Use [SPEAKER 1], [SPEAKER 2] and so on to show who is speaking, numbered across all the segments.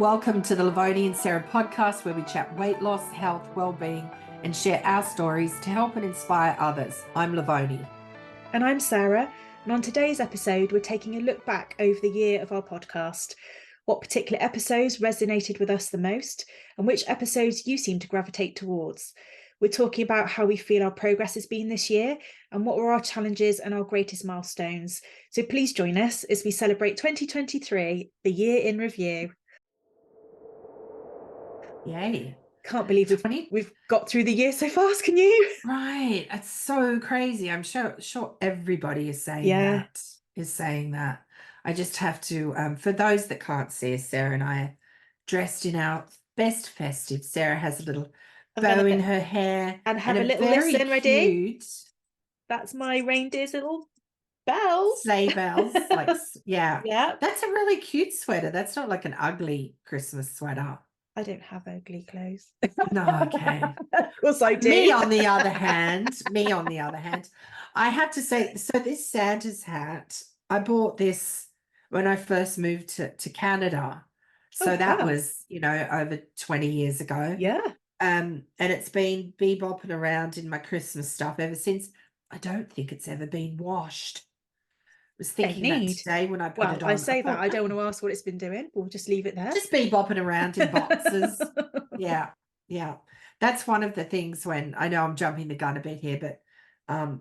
[SPEAKER 1] Welcome to the Lovoni and Sarah podcast, where we chat weight loss, health, well-being, and share our stories to help and inspire others. I'm Lovoni.
[SPEAKER 2] And I'm Sarah. And on today's episode, we're taking a look back over the year of our podcast. What particular episodes resonated with us the most, and which episodes you seem to gravitate towards. We're talking about how we feel our progress has been this year and what were our challenges and our greatest milestones. So please join us as we celebrate 2023, the year in review.
[SPEAKER 1] Yay.
[SPEAKER 2] Can't believe we've got through the year so fast, can you?
[SPEAKER 1] Right. It's so crazy. I'm sure everybody is saying that. I just have to, for those that can't see us, Sarah and I are dressed in our best festive. Sarah has a little bow in her hair
[SPEAKER 2] and have a little
[SPEAKER 1] very
[SPEAKER 2] listen ready.
[SPEAKER 1] Cute,
[SPEAKER 2] that's my reindeer's little bells.
[SPEAKER 1] Sleigh bells. Yeah.
[SPEAKER 2] Yeah.
[SPEAKER 1] That's a really cute sweater. That's not like an ugly Christmas sweater.
[SPEAKER 2] I don't have ugly clothes.
[SPEAKER 1] No, okay.
[SPEAKER 2] Of course I do.
[SPEAKER 1] Me on the other hand, I have to say, so this Santa's hat, I bought this when I first moved to Canada. So that was, over 20 years ago.
[SPEAKER 2] Yeah.
[SPEAKER 1] And it's been bebopping around in my Christmas stuff ever since. I don't think it's ever been washed. I was thinking that today when I put it on.
[SPEAKER 2] I say that. I don't want to ask what it's been doing. We'll just leave it there.
[SPEAKER 1] Just bebopping around in boxes. Yeah. That's one of the things when, I know I'm jumping the gun a bit here, but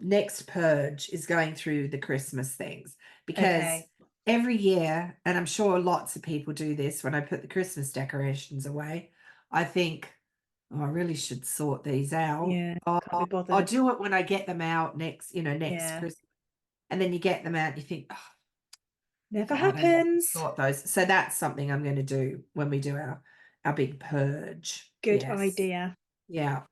[SPEAKER 1] next purge is going through the Christmas things, because every year, and I'm sure lots of people do this, when I put the Christmas decorations away, I think, I really should sort these out.
[SPEAKER 2] Yeah,
[SPEAKER 1] I'll do it when I get them out next Christmas. And then you get them out and you think,
[SPEAKER 2] never happens.
[SPEAKER 1] Sort those. So that's something I'm going to do when we do our big purge.
[SPEAKER 2] Good idea.
[SPEAKER 1] Yeah.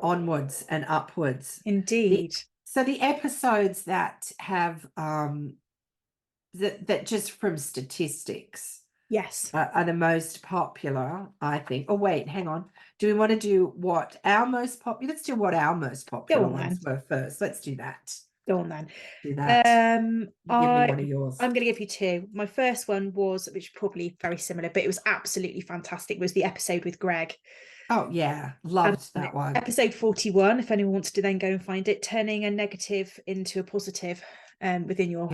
[SPEAKER 1] Onwards and upwards.
[SPEAKER 2] Indeed.
[SPEAKER 1] So the episodes that have that just from statistics,
[SPEAKER 2] yes,
[SPEAKER 1] are the most popular, I think. Oh wait, hang on. Do we want to do what our most popular? Let's do what our most popular ones were first. Let's do that.
[SPEAKER 2] Go on then.
[SPEAKER 1] Do that. Give me one of yours.
[SPEAKER 2] I'm going to give you two. My first one was, which probably very similar, but it was absolutely fantastic, was the episode with Greg.
[SPEAKER 1] Oh yeah, loved that one.
[SPEAKER 2] Episode 41, if anyone wants to then go and find it, turning a negative into a positive within your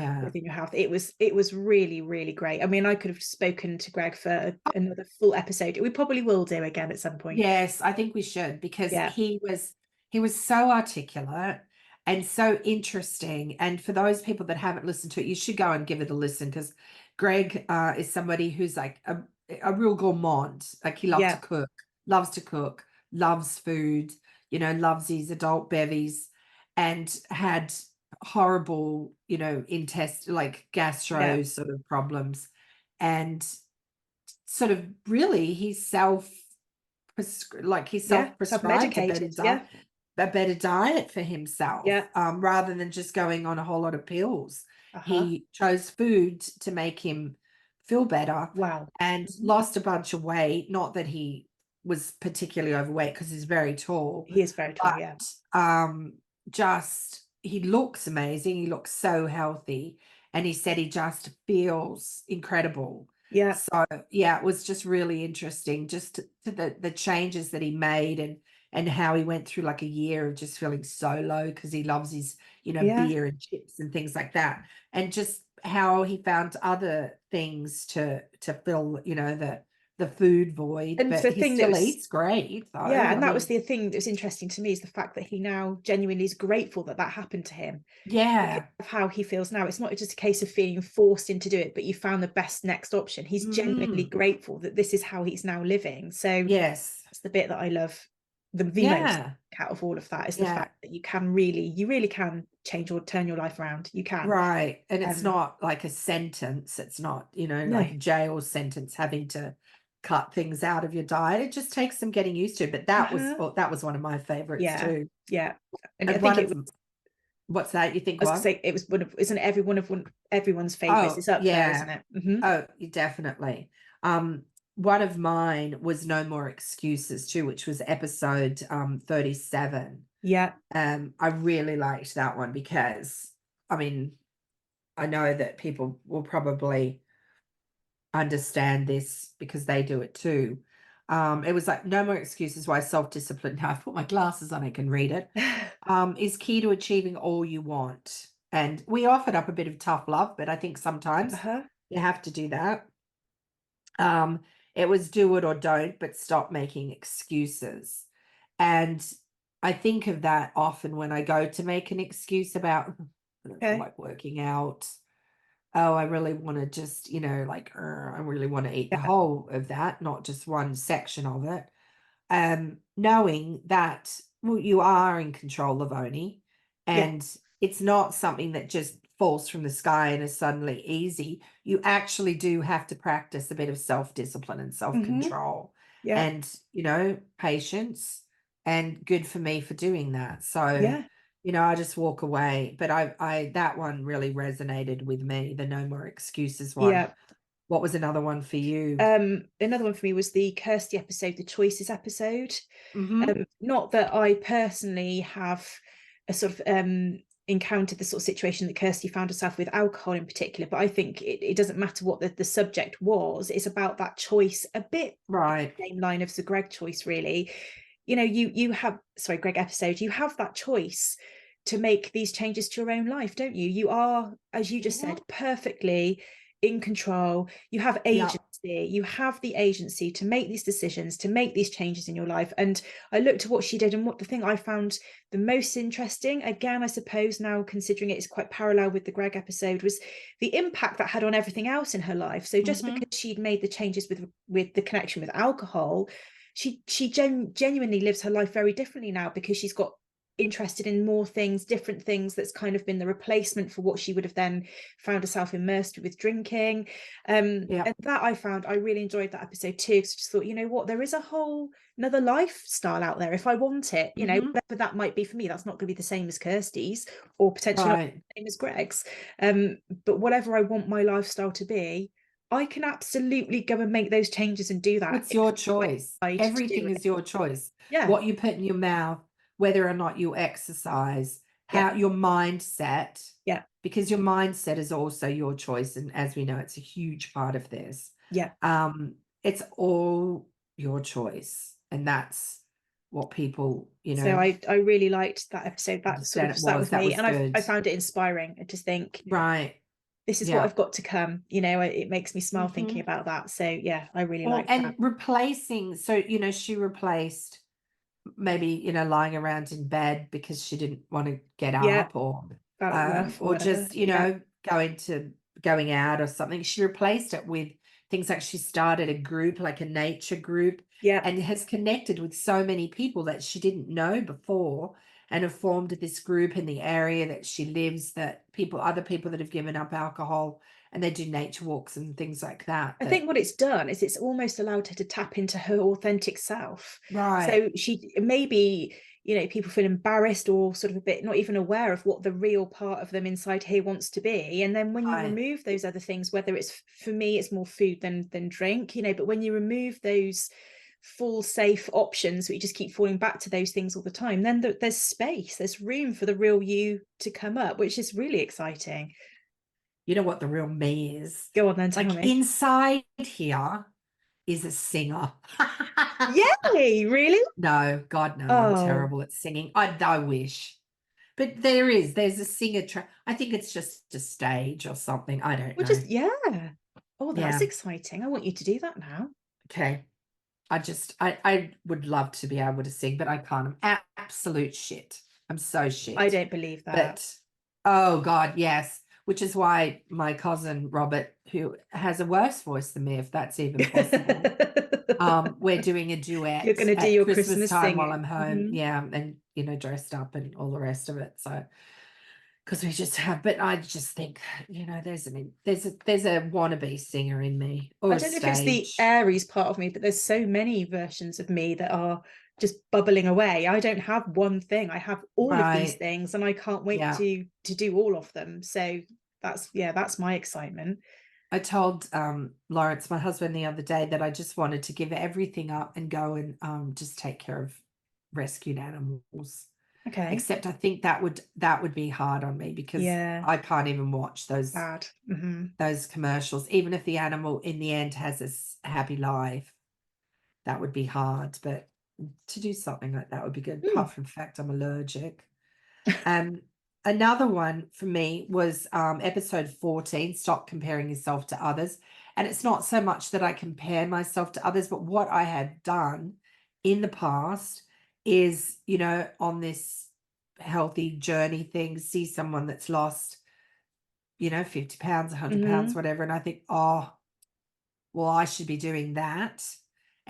[SPEAKER 2] health. It was really, really great. I mean, I could have spoken to Greg for another full episode. We probably will do again at some point.
[SPEAKER 1] Yes, I think we should, because he was so articulate and so interesting. And for those people that haven't listened to it, you should go and give it a listen, because Greg is somebody who's like a real gourmand. Like he loves to cook, loves food, loves his adult bevies, and had horrible, gastro sort of problems. And sort of really he's self-prescribed a better diet for himself, rather than just going on a whole lot of pills. He chose food to make him feel better.
[SPEAKER 2] Wow.
[SPEAKER 1] And lost a bunch of weight. Not that he was particularly overweight, because he's very tall.
[SPEAKER 2] He is very tall,
[SPEAKER 1] he looks amazing. He looks so healthy, and he said he just feels incredible.
[SPEAKER 2] Yeah.
[SPEAKER 1] So it was just really interesting, just to the changes that he made, and how he went through like a year of just feeling so low, because he loves his, beer and chips and things like that, and just how he found other things to fill, the food void.
[SPEAKER 2] And
[SPEAKER 1] but
[SPEAKER 2] the
[SPEAKER 1] he
[SPEAKER 2] thing
[SPEAKER 1] still eats great, though.
[SPEAKER 2] and that was the thing that was interesting to me, is the fact that he now genuinely is grateful that happened to him. Of how he feels now. It's not just a case of feeling forced into do it, but you found the best next option. He's genuinely grateful that this is how he's now living. So that's the bit that I love the most out of all of that, is the fact that you really can change or turn your life around. You can.
[SPEAKER 1] Right. And it's not like a sentence. It's not, like a jail sentence, having to cut things out of your diet. It just takes some getting used to. But that was one of my favorites too.
[SPEAKER 2] Yeah.
[SPEAKER 1] And I think it was, what's that? You think?
[SPEAKER 2] I was gonna say, it was isn't it everyone's favorites? It's up there, isn't it? Mm-hmm.
[SPEAKER 1] Oh, definitely. One of mine was No More Excuses too, which was episode 37.
[SPEAKER 2] Yeah.
[SPEAKER 1] I really liked that one, because I mean, I know that people will probably understand this because they do it too. It was like, no more excuses why self-discipline, now I've put my glasses on, I can read it, is key to achieving all you want. And we offered up a bit of tough love, but I think sometimes
[SPEAKER 2] Uh-huh.
[SPEAKER 1] you have to do that. It was do it or don't, but stop making excuses. And I think of that often when I go to make an excuse about, I don't feel
[SPEAKER 2] Okay.
[SPEAKER 1] like working out. Oh, I really want to just, like, I really want to eat the
[SPEAKER 2] Yeah.
[SPEAKER 1] whole of that, not just one section of it. Knowing that, well, you are in control, Lovoni,
[SPEAKER 2] Yeah.
[SPEAKER 1] and it's not something that just falls from the sky and is suddenly easy. You actually do have to practice a bit of self-discipline and
[SPEAKER 2] Mm-hmm.
[SPEAKER 1] self-control
[SPEAKER 2] Yeah.
[SPEAKER 1] and, patience, and good for me for doing that. So,
[SPEAKER 2] Yeah.
[SPEAKER 1] I just walk away. But I that one really resonated with me, the no more excuses one.
[SPEAKER 2] Yeah.
[SPEAKER 1] What was another one for you?
[SPEAKER 2] Another one for me was the Kirsty episode, the choices episode.
[SPEAKER 1] Mm-hmm.
[SPEAKER 2] Not that I personally have a sort of encountered the sort of situation that Kirsty found herself with alcohol in particular, but I think it doesn't matter what the subject was. It's about that choice, a bit
[SPEAKER 1] Right.
[SPEAKER 2] same line of the Greg choice, really. You have, sorry, Greg episode, you have that choice to make these changes to your own life, don't you? You are, as you just said, perfectly in control. You have agency. You have the agency to make these decisions, to make these changes in your life. And I looked at what she did, and what the thing I found the most interesting, again, I suppose now considering it is quite parallel with the Greg episode, was the impact that had on everything else in her life. So just
[SPEAKER 1] Mm-hmm.
[SPEAKER 2] because she'd made the changes with the connection with alcohol, she genuinely lives her life very differently now, because she's got interested in more things, different things, that's kind of been the replacement for what she would have then found herself immersed with drinking. And that I found, I really enjoyed that episode too, because I just thought, you know what, there is a whole another lifestyle out there if I want it, whatever that might be for me. That's not going to be the same as Kirsty's, or potentially not the same as Greg's, but whatever I want my lifestyle to be, I can absolutely go and make those changes and do that.
[SPEAKER 1] It's your choice. Everything is your choice.
[SPEAKER 2] Yeah.
[SPEAKER 1] What you put in your mouth, whether or not you exercise, how your mindset.
[SPEAKER 2] Yeah.
[SPEAKER 1] Because your mindset is also your choice. And as we know, it's a huge part of this.
[SPEAKER 2] Yeah.
[SPEAKER 1] It's all your choice. And that's what people,
[SPEAKER 2] So I really liked that episode. That sort of sat with me, and I found it inspiring. I just think,
[SPEAKER 1] right,
[SPEAKER 2] this is what I've got to come. It makes me smile thinking about that. So yeah, I really liked that.
[SPEAKER 1] And replacing, so she replaced maybe lying around in bed because she didn't want to get up, or just going out or something. She replaced it with things like she started a group, like a nature group, and has connected with so many people that she didn't know before, and have formed this group in the area that she lives, that other people that have given up alcohol, and they do nature walks and things like that.
[SPEAKER 2] I think what it's done is it's almost allowed her to tap into her authentic self.
[SPEAKER 1] Right.
[SPEAKER 2] So she maybe, people feel embarrassed or sort of a bit not even aware of what the real part of them inside here wants to be. And then when you remove those other things, whether it's, for me, it's more food than drink, but when you remove those full safe options, we just keep falling back to those things all the time, then there's space, there's room for the real you to come up, which is really exciting.
[SPEAKER 1] You know what the real me is?
[SPEAKER 2] Go on then, tell me.
[SPEAKER 1] Inside here is a singer.
[SPEAKER 2] Yay, really?
[SPEAKER 1] No, God, no, I'm terrible at singing. I wish. But there's a singer I think it's just a stage or something. I don't know.
[SPEAKER 2] Oh, that's exciting. I want you to do that now.
[SPEAKER 1] Okay. I would love to be able to sing, but I can't. I'm absolute shit. I'm so shit.
[SPEAKER 2] I don't believe that.
[SPEAKER 1] But, oh God, yes. Which is why my cousin Robert, who has a worse voice than me, if that's even possible, we're doing a duet.
[SPEAKER 2] You're going to do your
[SPEAKER 1] Christmas time
[SPEAKER 2] singing
[SPEAKER 1] while I'm home. And dressed up and all the rest of it. So, because we just have, but I just think, there's a wannabe singer in me. Or
[SPEAKER 2] I don't know if it's the Aries part of me, but there's so many versions of me that are just bubbling away. I don't have one thing. I have all of these things, and I can't wait to do all of them. So that's my excitement.
[SPEAKER 1] I told Lawrence, my husband, the other day that I just wanted to give everything up and go and just take care of rescued animals.
[SPEAKER 2] Okay.
[SPEAKER 1] Except I think that would be hard on me because I can't even watch those commercials, even if the animal in the end has a happy life. That would be hard, but to do something like that would be good. Apart from the fact I'm allergic. Another one for me was episode 14, stop comparing yourself to others. And it's not so much that I compare myself to others, but what I had done in the past is, you know, on this healthy journey thing, see someone that's lost, you know, 50 pounds, 100 pounds, whatever. And I think, oh, well, I should be doing that.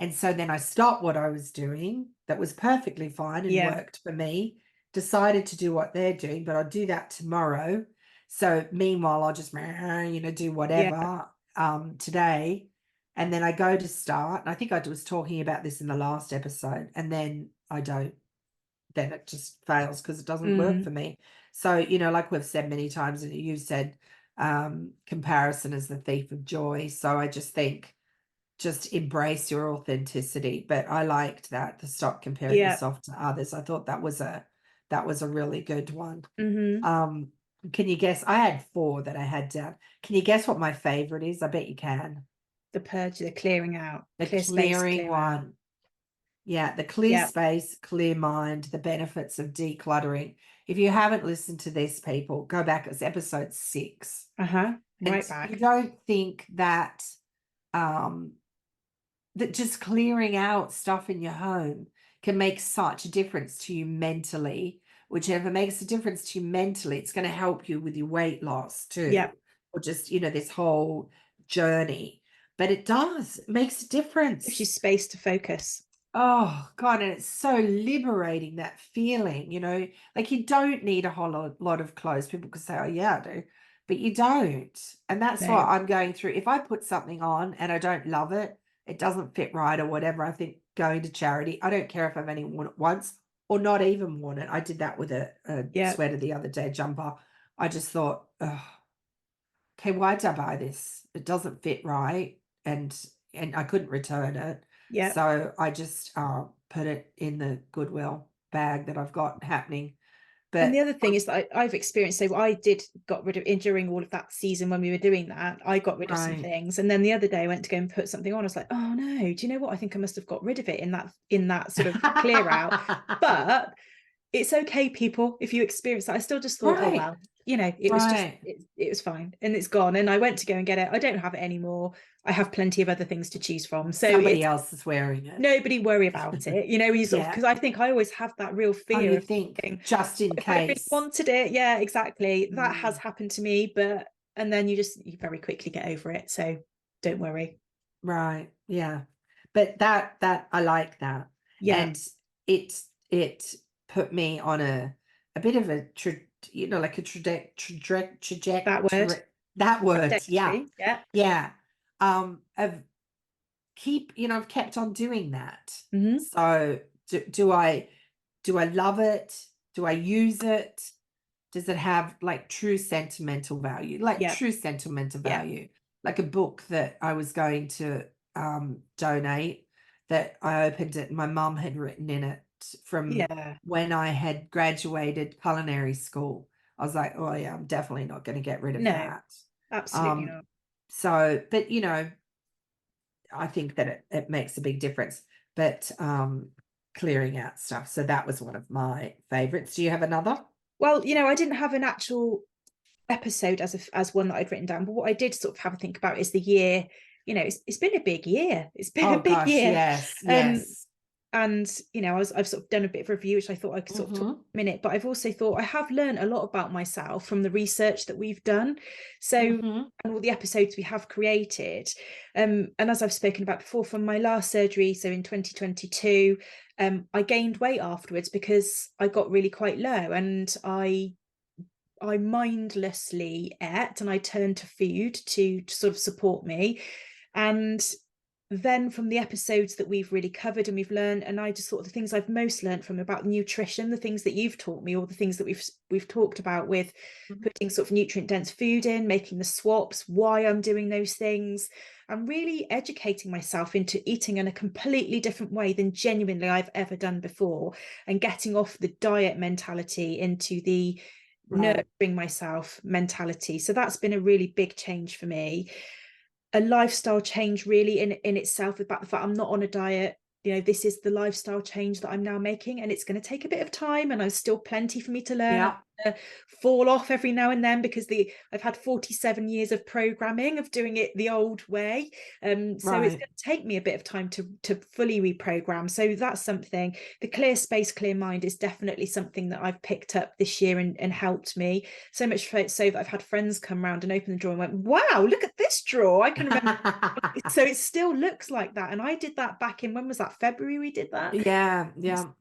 [SPEAKER 1] And so then I stopped what I was doing that was perfectly fine and worked for me, decided to do what they're doing, but I'll do that tomorrow. So meanwhile, I'll just, you know, do whatever today. And then I go to start. And I think I was talking about this in the last episode. And then I don't. Then it just fails because it doesn't work for me. So, you know, like we've said many times, and you said comparison is the thief of joy. So I just think, just embrace your authenticity. But I liked that, the stop comparing yourself to others. I thought that was a really good one. Can you guess? I had 4 that I had down. Can you guess what my favorite is? I bet you can.
[SPEAKER 2] The purge, the clearing out,
[SPEAKER 1] the
[SPEAKER 2] clear space,
[SPEAKER 1] clearing
[SPEAKER 2] clear
[SPEAKER 1] one.
[SPEAKER 2] out.
[SPEAKER 1] Yeah, the clear space, clear mind, the benefits of decluttering. If you haven't listened to this, people, go back. It's episode 6.
[SPEAKER 2] Right
[SPEAKER 1] and
[SPEAKER 2] back.
[SPEAKER 1] You don't think that that just clearing out stuff in your home can make such a difference to you mentally. Whichever makes a difference to you mentally, it's going to help you with your weight loss too. Or just, you know, this whole journey. But it makes a difference.
[SPEAKER 2] Gives you space to focus.
[SPEAKER 1] Oh God, and it's so liberating, that feeling, you know, like you don't need a whole lot of clothes. People could say, oh yeah, I do, but you don't. And that's what I'm going through. If I put something on and I don't love it, it doesn't fit right or whatever, I think going to charity, I don't care if I've only worn it once or not even worn it. I did that with a sweater the other day, jumper. I just thought, oh, okay, why did I buy this? It doesn't fit right. And I couldn't return it. So I just put it in the Goodwill bag that I've got happening. But
[SPEAKER 2] and the other thing is that I've experienced, so I got rid of, during all of that season when we were doing that, I got rid of some things. And then the other day I went to go and put something on. I was like, oh no, do you know what? I think I must have got rid of it in that sort of clear out. But it's okay, people, if you experience that. I still just thought, oh well, you know, it was just it was fine and it's gone. And I went to go and get it. I don't have it anymore. I have plenty of other things to choose from. So
[SPEAKER 1] somebody else is wearing it.
[SPEAKER 2] Nobody worry about it. You know, you sort of, because I think I always have that real fear of thinking,
[SPEAKER 1] just in case.
[SPEAKER 2] I really wanted it. Yeah, exactly. That has happened to me, and then you very quickly get over it. So don't worry.
[SPEAKER 1] Right. Yeah. But that I like that.
[SPEAKER 2] Yeah.
[SPEAKER 1] And it put me on a bit of a like a trajectory. That word. Yeah. Yeah. Of I've kept on doing that. So do I love it? Do I use it? Does it have like true sentimental value? True sentimental value. Like a book that I was going to donate, that I opened it and my mum had written in it from when I had graduated culinary school. I was like, oh yeah, I'm definitely not going to get rid of that.
[SPEAKER 2] Absolutely not.
[SPEAKER 1] So, but you know, I think that it makes a big difference. But clearing out stuff. So that was one of my favorites. Do you have another?
[SPEAKER 2] Well, you know, I didn't have an actual episode as one that I'd written down, but what I did sort of have a think about is the year. You know, it's been a big year. It's been a big year.
[SPEAKER 1] Yes.
[SPEAKER 2] And you know, I've sort of done a bit of review, which I thought I could sort of talk a minute, but I've also thought I have learned a lot about myself from the research that we've done. So and all the episodes we have created. And as I've spoken about before, from my last surgery, so in 2022, I gained weight afterwards because I got really quite low, and I mindlessly ate, and I turned to food to sort of support me. And then from the episodes that we've really covered and we've learned, and I just thought the things I've most learned from about nutrition, the things that you've taught me, or the things that we've talked about with putting sort of nutrient dense food in, making the swaps, why I'm doing those things, and really educating myself into eating in a completely different way than genuinely I've ever done before, and getting off the diet mentality into the nurturing myself mentality. So that's been a really big change for me. A lifestyle change really in itself, about the fact I'm not on a diet. This is the lifestyle change that I'm now making, and it's going to take a bit of time, and there's still plenty for me to learn.
[SPEAKER 1] Yeah.
[SPEAKER 2] Fall off every now and then, because I've had 47 years of programming of doing it the old way. So it's going to take me a bit of time to fully reprogram. So that's something. The clear space, clear mind is definitely something that I've picked up this year and helped me so much, so that I've had friends come around and open the drawer and went, wow, look at this drawer. I can remember. So it still looks like that. And I did that back in, when was that? February we did that.
[SPEAKER 1] Yeah.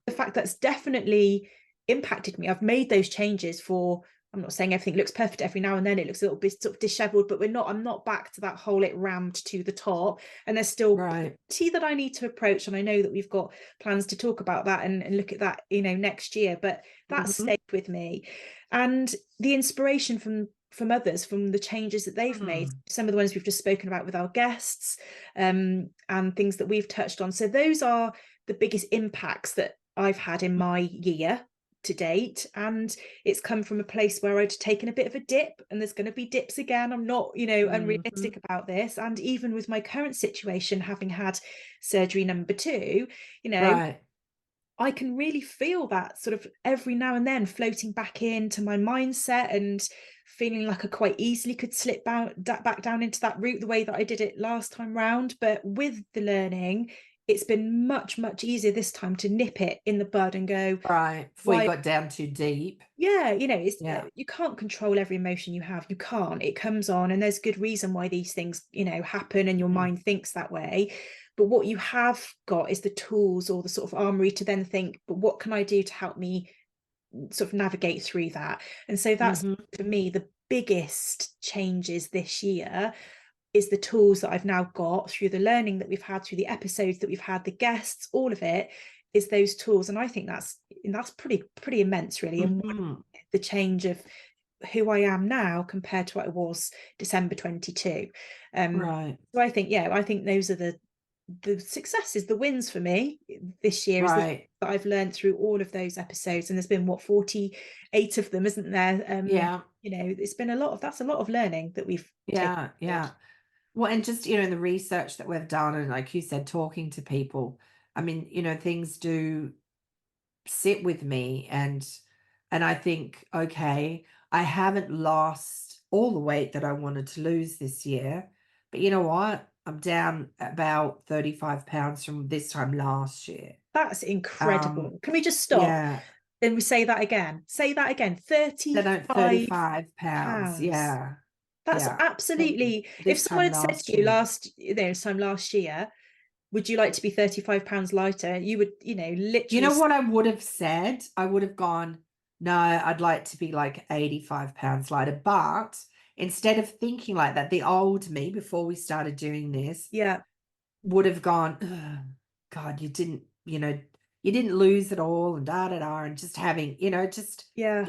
[SPEAKER 2] The fact that's definitely impacted me. I've made those changes I'm not saying everything looks perfect every now and then. It looks a little bit sort of disheveled, but I'm not back to that whole it rammed to the top. And there's still plenty that I need to approach. And I know that we've got plans to talk about that and look at that, next year, but that stayed with me. And the inspiration from others, from the changes that they've made, some of the ones we've just spoken about with our guests, and things that we've touched on. So those are the biggest impacts that I've had in my year to date, and it's come from a place where I'd taken a bit of a dip, and there's going to be dips again. I'm not unrealistic about this. And even with my current situation, having had surgery number 2, I can really feel that sort of every now and then floating back into my mindset, and feeling like I quite easily could slip back down into that route the way that I did it last time round. But with the learning, it's been much, much easier this time to nip it in the bud and go,
[SPEAKER 1] before you got down too deep.
[SPEAKER 2] You can't control every emotion you have. You can't. It comes on, and there's good reason why these things happen, and your mind thinks that way. But what you have got is the tools, or the sort of armory, to then think, but what can I do to help me sort of navigate through that? And so that's for me the biggest changes this year, is the tools that I've now got through the learning that we've had, through the episodes that we've had, the guests, all of it is those tools. And I think that's pretty immense, really. And the change of who I am now compared to what I was December 22. So I think those are the successes, the wins for me this year, is that I've learned through all of those episodes. And there's been 48 of them, isn't there? It's been a lot of learning that we've taken.
[SPEAKER 1] Well, and just in the research that we've done, and like you said, talking to people, I mean, things do sit with me, and I think, okay, I haven't lost all the weight that I wanted to lose this year, but you know what? I'm down about 35 pounds from this time last year.
[SPEAKER 2] That's incredible. Can we just stop?
[SPEAKER 1] Yeah.
[SPEAKER 2] Then we say that again.
[SPEAKER 1] 35 pounds. Yeah.
[SPEAKER 2] That's absolutely. If someone had said to you this time last year, would you like to be 35 pounds lighter? You would, literally.
[SPEAKER 1] You know what I would have said? I would have gone, no, I'd like to be like 85 pounds lighter. But instead of thinking like that, the old me, before we started doing this, would have gone, oh, God, you didn't lose it all, and and just having,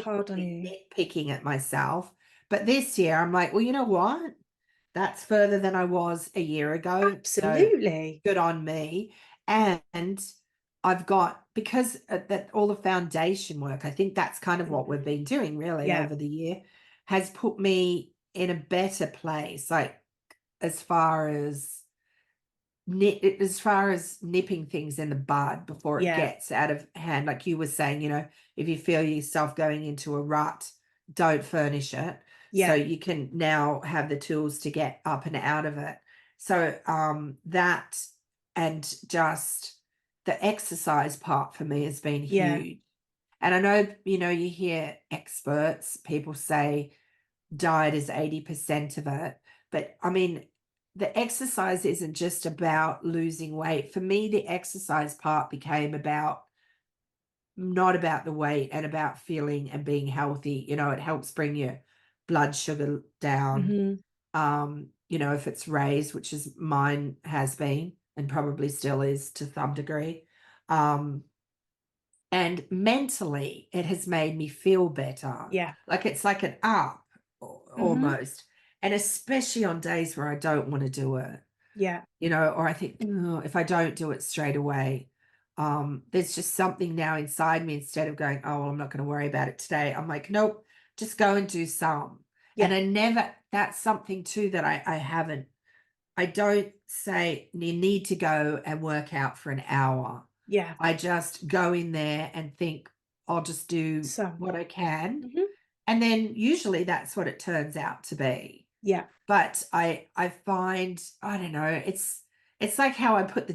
[SPEAKER 2] hard on you,
[SPEAKER 1] nitpicking at myself. But this year I'm like, well, you know what? That's further than I was a year ago.
[SPEAKER 2] Absolutely.
[SPEAKER 1] So good on me. And I've got, because that all the foundation work, I think that's kind of what we've been doing really over the year, has put me in a better place, like as far as nipping things in the bud before it gets out of hand. Like you were saying, if you feel yourself going into a rut, don't furnish it. So you can now have the tools to get up and out of it. So that, and just the exercise part for me has been huge. And I know, you hear experts, people say diet is 80% of it. But I mean, the exercise isn't just about losing weight. For me, the exercise part became not about the weight, and about feeling and being healthy. It helps bring your blood sugar down. If it's raised, which is mine has been, and probably still is to some degree. And mentally, it has made me feel better. Like it's like an up almost. And especially on days where I don't want to do it.
[SPEAKER 2] Yeah.
[SPEAKER 1] or I think, "Oh, if I don't do it straight away, there's just something now inside me, instead of going, oh, well, I'm not going to worry about it today. I'm like, nope, just go and do some. And
[SPEAKER 2] Yeah.
[SPEAKER 1] that's something too that I don't say you need to go and work out for an hour.
[SPEAKER 2] Yeah.
[SPEAKER 1] I just go in there and think, I'll just do
[SPEAKER 2] Some.
[SPEAKER 1] what I can.
[SPEAKER 2] Mhm.
[SPEAKER 1] And then usually that's what it turns out to be.
[SPEAKER 2] Yeah.
[SPEAKER 1] But I find, I don't know, it's like how I put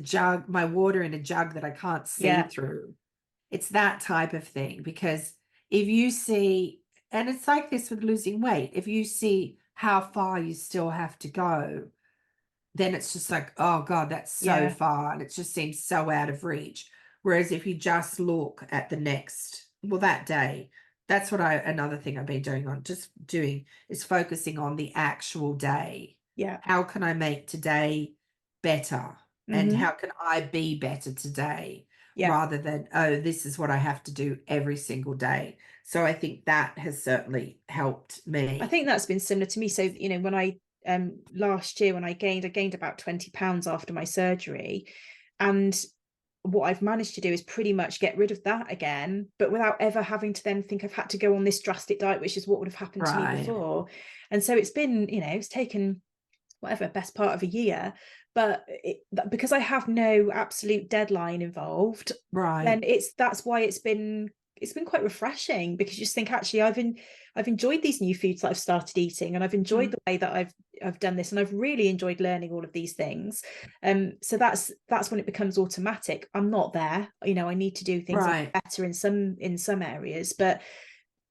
[SPEAKER 1] my water in a jug that I can't see
[SPEAKER 2] Yeah.
[SPEAKER 1] through. It's that type of thing, because if you see, and it's like this with losing weight, if you see how far you still have to go, then it's just like, oh God, that's so
[SPEAKER 2] Yeah.
[SPEAKER 1] far. And it just seems so out of reach. Whereas if you just look at the next, well, that day, that's what another thing I've been doing is focusing on the actual day.
[SPEAKER 2] Yeah.
[SPEAKER 1] How can I make today better? And
[SPEAKER 2] Mhm.
[SPEAKER 1] how can I be better today?
[SPEAKER 2] Yeah.
[SPEAKER 1] Rather than, oh, this is what I have to do every single day. So I think that has certainly helped me.
[SPEAKER 2] I think that's been similar to me. So, when I last year when I gained about 20 pounds after my surgery, and what I've managed to do is pretty much get rid of that again, but without ever having to then think I've had to go on this drastic diet, which is what would have happened to me
[SPEAKER 1] Right.
[SPEAKER 2] before. And so it's been, it's taken whatever, best part of a year, but because I have no absolute deadline involved, then
[SPEAKER 1] Right.
[SPEAKER 2] that's why it's been quite refreshing, because you just think, actually, I've enjoyed these new foods that I've started eating, and I've enjoyed the way that I've done this, and I've really enjoyed learning all of these things. So that's when it becomes automatic. I'm not there, I need to do things
[SPEAKER 1] Right.
[SPEAKER 2] better in some areas, but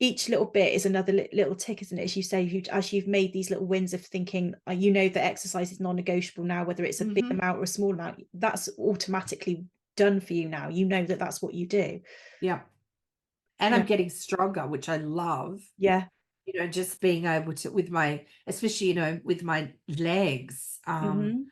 [SPEAKER 2] each little bit is another little tick, isn't it? As you say, as you've made these little wins of thinking, that exercise is non-negotiable now, whether it's a big amount or a small amount, that's automatically done for you now. That's what you do.
[SPEAKER 1] Yeah. And
[SPEAKER 2] Yeah.
[SPEAKER 1] I'm getting stronger, which I love,
[SPEAKER 2] Yeah.
[SPEAKER 1] just being able to, especially, with my legs,
[SPEAKER 2] Mm-hmm.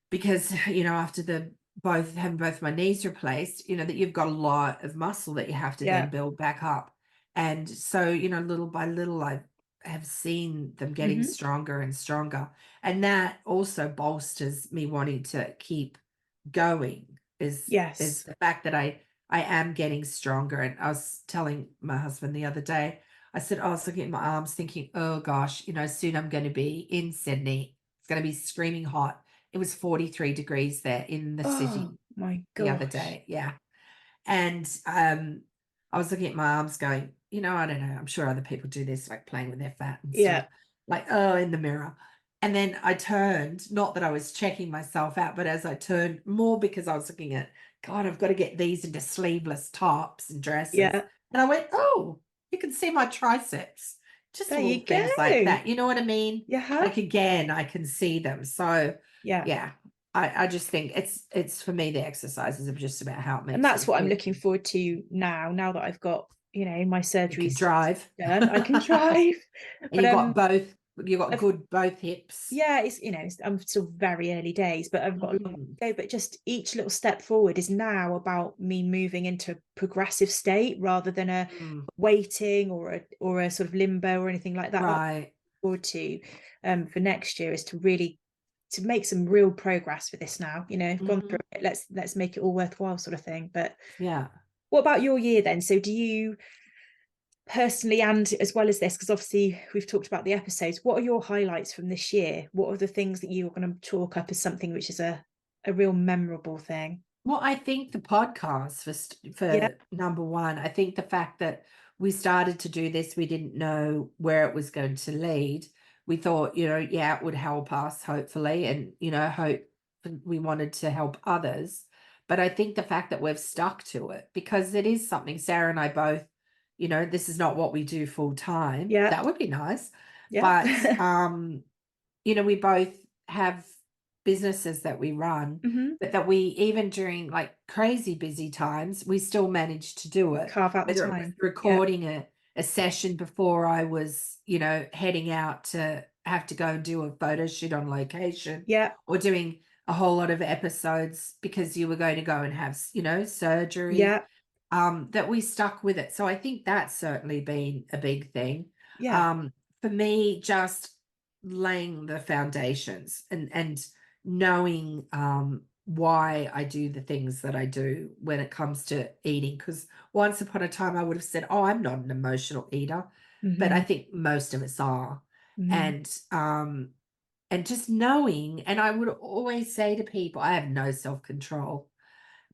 [SPEAKER 1] because, after having both my knees replaced, that you've got a lot of muscle that you have to
[SPEAKER 2] Yeah.
[SPEAKER 1] then build back up. And so, little by little, I have seen them getting
[SPEAKER 2] Mm-hmm.
[SPEAKER 1] stronger and stronger. And that also bolsters me wanting to keep going, is
[SPEAKER 2] Yes.
[SPEAKER 1] the fact that I am getting stronger. And I was telling my husband the other day, I said, I was looking at my arms thinking, oh gosh, soon I'm going to be in Sydney. It's going to be screaming hot. It was 43 degrees there in the
[SPEAKER 2] Oh
[SPEAKER 1] city
[SPEAKER 2] my
[SPEAKER 1] the other
[SPEAKER 2] gosh.
[SPEAKER 1] day. Yeah. And I was looking at my arms going, I don't know. I'm sure other people do this, like playing with their fat and stuff,
[SPEAKER 2] Yeah.
[SPEAKER 1] like, oh, in the mirror. And then I turned, not that I was checking myself out, but as I turned, more because I was looking at, God, I've got to get these into sleeveless tops and dresses.
[SPEAKER 2] Yeah.
[SPEAKER 1] And I went, oh, you can see my triceps. Just
[SPEAKER 2] There
[SPEAKER 1] little
[SPEAKER 2] you go.
[SPEAKER 1] things like that. You know what I mean?
[SPEAKER 2] Yeah.
[SPEAKER 1] Like, again, I can see them. So
[SPEAKER 2] Yeah.
[SPEAKER 1] yeah, I just think it's for me, the exercises are just about how it
[SPEAKER 2] And
[SPEAKER 1] makes me
[SPEAKER 2] that's what I'm
[SPEAKER 1] feel.
[SPEAKER 2] looking forward to now that I've got, my
[SPEAKER 1] You can
[SPEAKER 2] surgeries
[SPEAKER 1] drive.
[SPEAKER 2] done. I can drive.
[SPEAKER 1] And
[SPEAKER 2] But
[SPEAKER 1] you got
[SPEAKER 2] I've
[SPEAKER 1] good both hips.
[SPEAKER 2] yeah, I'm still very early days, but I've got a long way
[SPEAKER 1] Mm,
[SPEAKER 2] to go. But just each little step forward is now about me moving into a progressive state rather than a
[SPEAKER 1] mm,
[SPEAKER 2] waiting or a sort of limbo or anything like that. That's what
[SPEAKER 1] right.
[SPEAKER 2] I look forward to for next year, is to make some real progress with this now. I've gone through
[SPEAKER 1] Mhm.
[SPEAKER 2] it. Let's make it all worthwhile, sort of thing. But
[SPEAKER 1] Yeah.
[SPEAKER 2] what about your year then? So do you personally, and as well as this, because obviously we've talked about the episodes, what are your highlights from this year? What are the things that you're going to chalk up as something which is a real memorable thing?
[SPEAKER 1] Well, I think the podcast
[SPEAKER 2] Yeah.
[SPEAKER 1] for number one. I think the fact that we started to do this, we didn't know where it was going to lead. We thought, yeah, it would help us, hopefully, and hope we wanted to help others. But I think the fact that we've stuck to it, because it is something Sarah and I both, this is not what we do full time.
[SPEAKER 2] Yeah.
[SPEAKER 1] That would be nice.
[SPEAKER 2] Yeah.
[SPEAKER 1] But we both have businesses that we run,
[SPEAKER 2] Hmm.
[SPEAKER 1] but that we, even during like crazy busy times, we still managed to do it.
[SPEAKER 2] Carve out the
[SPEAKER 1] Whether it was
[SPEAKER 2] time. Yeah.
[SPEAKER 1] recording a session before I was, heading out to have to go and do a photo shoot on location,
[SPEAKER 2] Yeah.
[SPEAKER 1] or doing a whole lot of episodes because you were going to go and have, surgery,
[SPEAKER 2] Yeah.
[SPEAKER 1] that we stuck with it. So I think that's certainly been a big thing.
[SPEAKER 2] Yeah.
[SPEAKER 1] For me, just laying the foundations and knowing why I do the things that I do when it comes to eating. Because once upon a time I would have said, oh, I'm not an emotional eater, but I think most of us are. And just knowing, and I would always say to people, I have no self-control,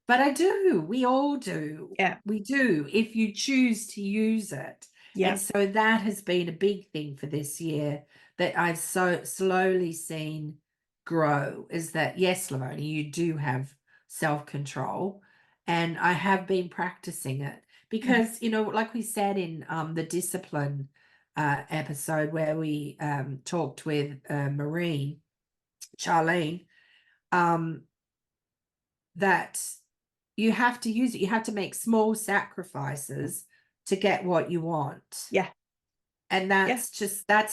[SPEAKER 1] but I do. We all do.
[SPEAKER 2] Yeah.
[SPEAKER 1] We do, if you choose to use it.
[SPEAKER 2] Yeah.
[SPEAKER 1] And so that has been a big thing for this year that I've so slowly seen grow, is that, yes, Lovoni, you do have self-control. And I have been practicing it because, you know, like we said in the discipline episode where we talked with Charlene, that you have to use it. You have to make small sacrifices to get what you want.
[SPEAKER 2] Yeah.
[SPEAKER 1] And that's just a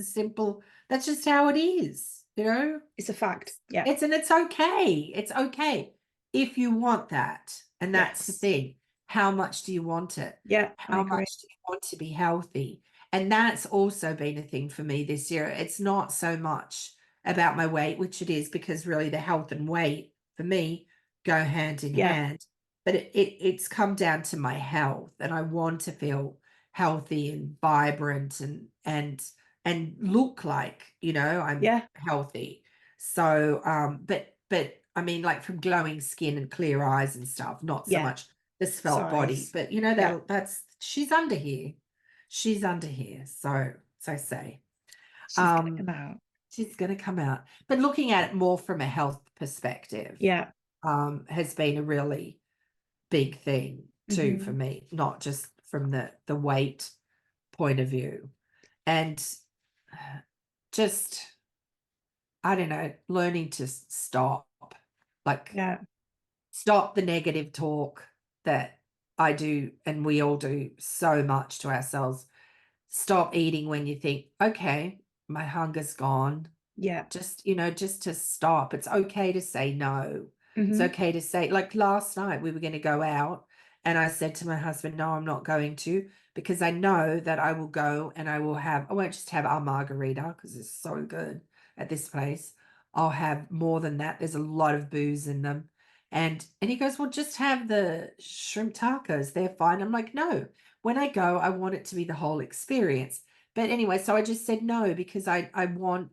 [SPEAKER 1] simple, that's just how it is, you know?
[SPEAKER 2] It's a fact. Yeah.
[SPEAKER 1] It's okay. It's okay if you want that. And that's the thing. How much do you want it?
[SPEAKER 2] Yeah.
[SPEAKER 1] How much do you want to be healthy? And that's also been a thing for me this year. It's not so much about my weight, which it is, because really the health and weight for me go hand in hand. But it's come down to my health, and I want to feel healthy and vibrant and look like, you know, I'm healthy. So but I mean, like, from glowing skin and clear eyes and stuff, not so much the svelte body, but you know, that's she's under here. She's under here. So I say
[SPEAKER 2] she's gonna come out.
[SPEAKER 1] She's gonna come out. But looking at it more from a health perspective, has been a really big thing too for me, not just from the weight point of view. And just, I don't know, learning to stop, like, stop the negative talk that I do, and we all do so much to ourselves. Stop eating when you think, okay, my hunger's gone. Just, you know, just to stop. It's okay to say no. It's okay to say, like, last night we were going to go out and I said to my husband, no, I'm not going to, because I know that I will go and I won't just have our margarita because it's so good at this place. I'll have more than that. There's a lot of booze in them. And he goes, well, just have the shrimp tacos. They're fine. I'm like, no, when I go, I want it to be the whole experience. But anyway, so I just said no, because I want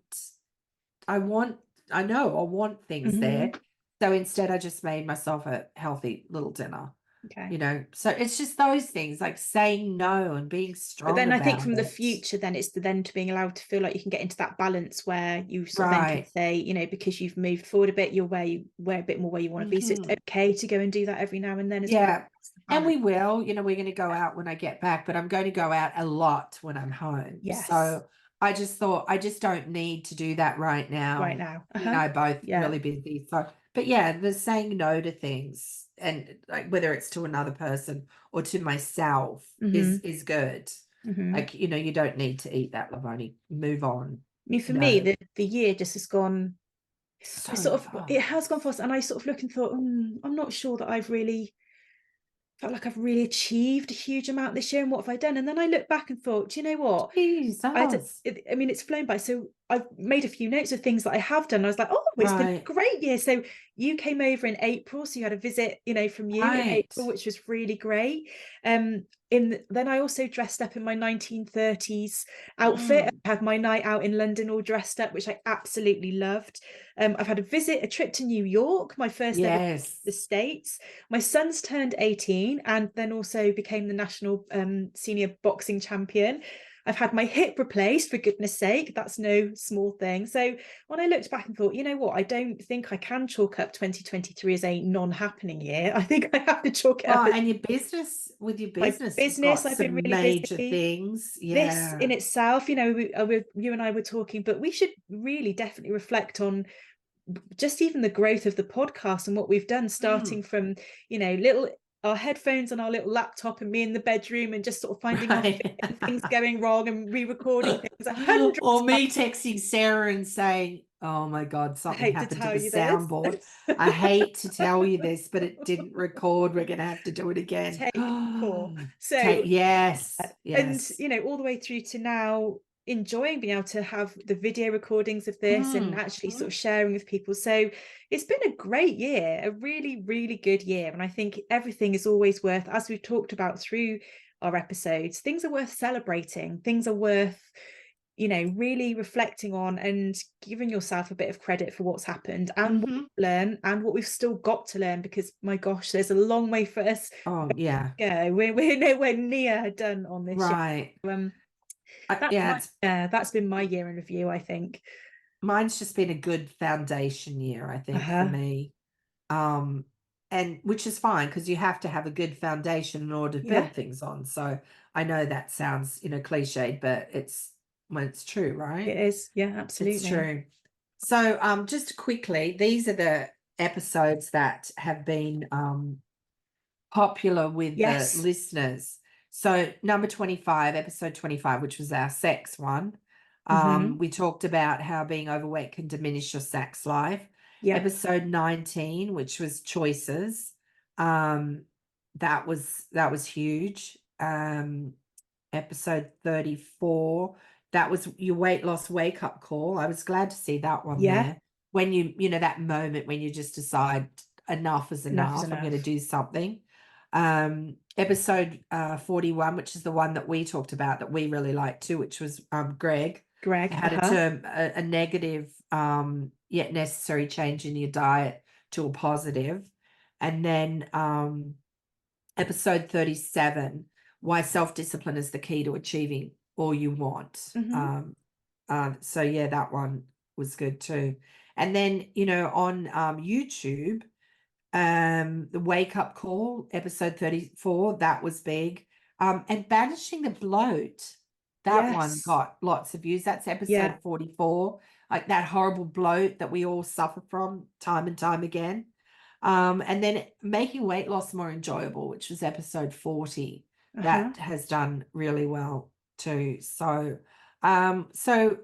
[SPEAKER 1] things there. So instead I just made myself a healthy little dinner. You know, so it's just those things, like saying no and being strong.
[SPEAKER 2] But then I think
[SPEAKER 1] about
[SPEAKER 2] from the
[SPEAKER 1] it.
[SPEAKER 2] future, then it's then to being allowed to feel like you can get into that balance where you sort of then can say, you know, because you've moved forward a bit, you're where a bit more where you want to be. So it's okay to go and do that every now and then as well.
[SPEAKER 1] And we will, you know, we're going to go out when I get back, but I'm going to go out a lot when I'm home. So I just thought, I just don't need to do that right now. You know, both really busy. So, but yeah, the saying no to things, and like whether it's to another person or to myself, is good. Like, you know, you don't need to eat that, Lovoni. Move on.
[SPEAKER 2] I mean, for me, the year just has gone
[SPEAKER 1] so
[SPEAKER 2] it has gone fast, and I sort of look and thought, I'm not sure that I've really felt like I've really achieved a huge amount this year, and what have I done? And then I look back and thought, do you know what? I mean, it's flown by. So I've made a few notes of things that I have done. I was like, oh, it's been a great year. So you came over in April, so you had a visit, you know, from you in April, which was really great. Then I also dressed up in my 1930s outfit. I had my night out in London all dressed up, which I absolutely loved. I've had a trip to New York, my first ever to the States. My son's turned 18 and then also became the national senior boxing champion. I've had my hip replaced, for goodness sake. That's no small thing. So when I looked back and thought, you know what, I don't think I can chalk up 2023 as a non-happening year. I think I have to chalk it up.
[SPEAKER 1] And your business,
[SPEAKER 2] I've been really
[SPEAKER 1] major
[SPEAKER 2] busy.
[SPEAKER 1] Things.
[SPEAKER 2] This in itself, you know, you and I were talking, but we should really definitely reflect on just even the growth of the podcast and what we've done, starting from, you know, our headphones on our little laptop and me in the bedroom and just sort of finding our fit and things going wrong and re-recording things 100
[SPEAKER 1] or me texting Sarah and saying, oh my God, something happened to the soundboard. I hate to tell you this, but it didn't record. We're gonna have to do it again.
[SPEAKER 2] Take 4. So
[SPEAKER 1] yes.
[SPEAKER 2] and you know, all the way through to now, enjoying being able to have the video recordings of this and actually sort of sharing with people. So it's been a great year, a really, really good year. And I think everything is always worth, as we've talked about through our episodes, things are worth celebrating. Things are worth, you know, really reflecting on and giving yourself a bit of credit for what's happened and what we've learned and what we've still got to learn, because my gosh, there's a long way for us.
[SPEAKER 1] Oh yeah.
[SPEAKER 2] Yeah, we're nowhere near done on this
[SPEAKER 1] Right.
[SPEAKER 2] year. That's been my year in review, I think.
[SPEAKER 1] Mine's just been a good foundation year, I think, for me. And which is fine, because you have to have a good foundation in order to build things on. So I know that sounds, cliched, but it's true, right?
[SPEAKER 2] It is. Yeah, absolutely.
[SPEAKER 1] It's true. So just quickly, these are the episodes that have been popular with the listeners. So number 25, episode 25, which was our sex one. We talked about how being overweight can diminish your sex life. Episode 19, which was choices. That was huge. Episode 34, that was your weight loss wake up call. I was glad to see that one there. When that moment when you just decide enough is enough. I'm going to do something. Episode 41, which is the one that we talked about that we really liked too, which was Greg had a term, a negative yet necessary change in your diet to a positive. And then episode 37, why self-discipline is the key to achieving all you want. So yeah, that one was good too. And then on YouTube, the wake up call, episode 34, that was big. And banishing the bloat, that one got lots of views. That's episode 44, like that horrible bloat that we all suffer from time and time again. And then making weight loss more enjoyable, which was episode 40, that has done really well too. So so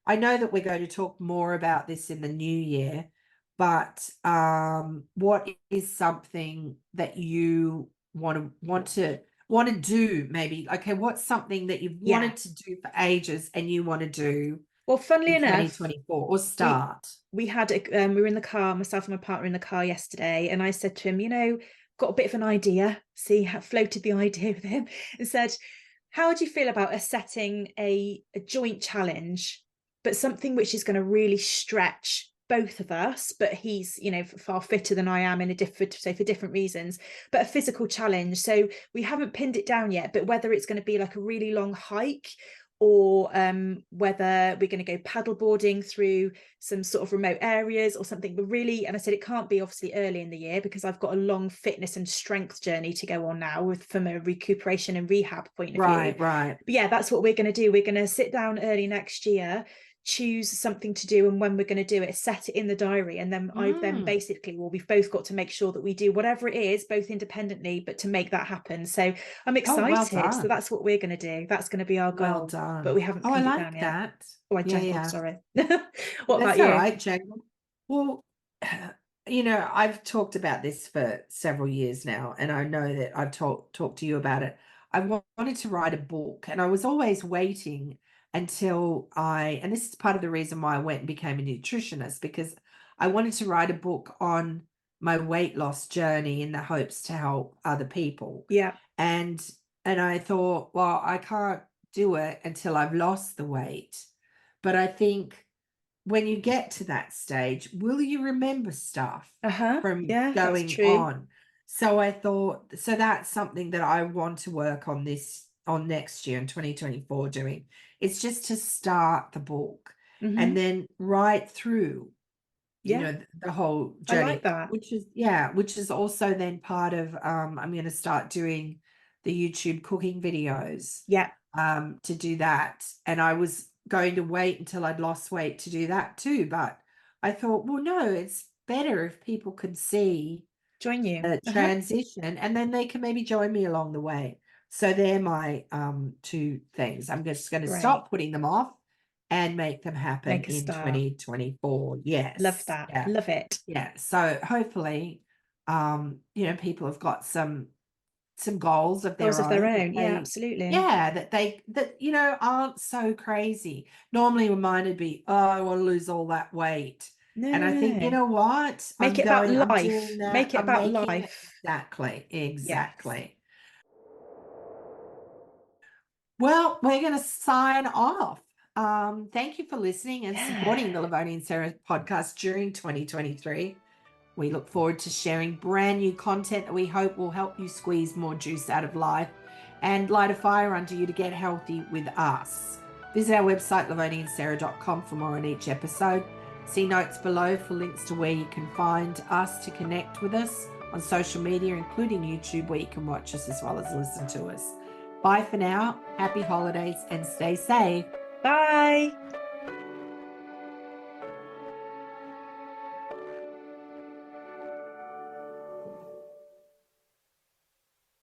[SPEAKER 1] I know that we're going to talk more about this in the new year. But what is something that you want to do? Maybe, okay, what's something that you've wanted to do for ages and you want to do?
[SPEAKER 2] Well, funnily enough,
[SPEAKER 1] 2024 or start.
[SPEAKER 2] We had we were in the car, myself and my partner in the car yesterday, and I said to him, got a bit of an idea. Floated the idea with him and said, how do you feel about us setting a joint challenge, but something which is going to really stretch both of us, but he's far fitter than I am for different reasons, but a physical challenge. So we haven't pinned it down yet, but whether it's going to be like a really long hike or whether we're going to go paddleboarding through some sort of remote areas or something. But really, and I said it can't be obviously early in the year because I've got a long fitness and strength journey to go on now from a recuperation and rehab point of view.
[SPEAKER 1] Right.
[SPEAKER 2] But yeah, that's what we're going to do. We're going to sit down early next year, choose something to do, and when we're going to do it, set it in the diary, and then we've both got to make sure that we do whatever it is, both independently, but to make that happen. So I'm excited. So that's what we're going to do. That's going to be our goal.
[SPEAKER 1] Well done.
[SPEAKER 2] But we haven't pinned it down yet.
[SPEAKER 1] That.
[SPEAKER 2] Oh, I jangled, sorry. What
[SPEAKER 1] That's
[SPEAKER 2] about you?
[SPEAKER 1] All right, jangled. Well, I've talked about this for several years now, and I know that I've talked to you about it. I wanted to write a book, and I was always waiting until and this is part of the reason why I went and became a nutritionist, because I wanted to write a book on my weight loss journey in the hopes to help other people. And I thought, well, I can't do it until I've lost the weight. But I think when you get to that stage, will you remember stuff from going on? So I thought, so that's something that I want to work on next year in 2024 doing. It's just to start the book and then write through, the whole journey.
[SPEAKER 2] I like that.
[SPEAKER 1] Which is also then part of, I'm going to start doing the YouTube cooking videos. To do that. And I was going to wait until I'd lost weight to do that too. But I thought, well, no, it's better if people can
[SPEAKER 2] join you
[SPEAKER 1] the transition, and then they can maybe join me along the way. So they're my two things. I'm just going to stop putting them off and make them happen in 2024. Yes.
[SPEAKER 2] Love that. Love it.
[SPEAKER 1] Yeah. So hopefully, people have got some some goals of their
[SPEAKER 2] Goals
[SPEAKER 1] own.
[SPEAKER 2] of their
[SPEAKER 1] that
[SPEAKER 2] own. Yeah,
[SPEAKER 1] they-
[SPEAKER 2] absolutely.
[SPEAKER 1] Yeah, that you know, aren't so crazy. Normally mine would be, oh, I want to lose all that weight.
[SPEAKER 2] No,
[SPEAKER 1] And I think, you
[SPEAKER 2] no.
[SPEAKER 1] know what?
[SPEAKER 2] Make it about
[SPEAKER 1] I'm
[SPEAKER 2] life.
[SPEAKER 1] doing that.
[SPEAKER 2] Make it
[SPEAKER 1] I'm
[SPEAKER 2] about
[SPEAKER 1] making it
[SPEAKER 2] life.
[SPEAKER 1] exactly,
[SPEAKER 2] Yes.
[SPEAKER 1] exactly. Well, we're going to sign off. Thank you for listening and supporting the Lovoni and Sarah podcast during 2023. We look forward to sharing brand new content that we hope will help you squeeze more juice out of life and light a fire under you to get healthy with us. Visit our website, lovoniandsarah.com, for more on each episode. See notes below for links to where you can find us to connect with us on social media, including YouTube, where you can watch us as well as listen to us. Bye for now. Happy holidays and stay safe.
[SPEAKER 2] Bye.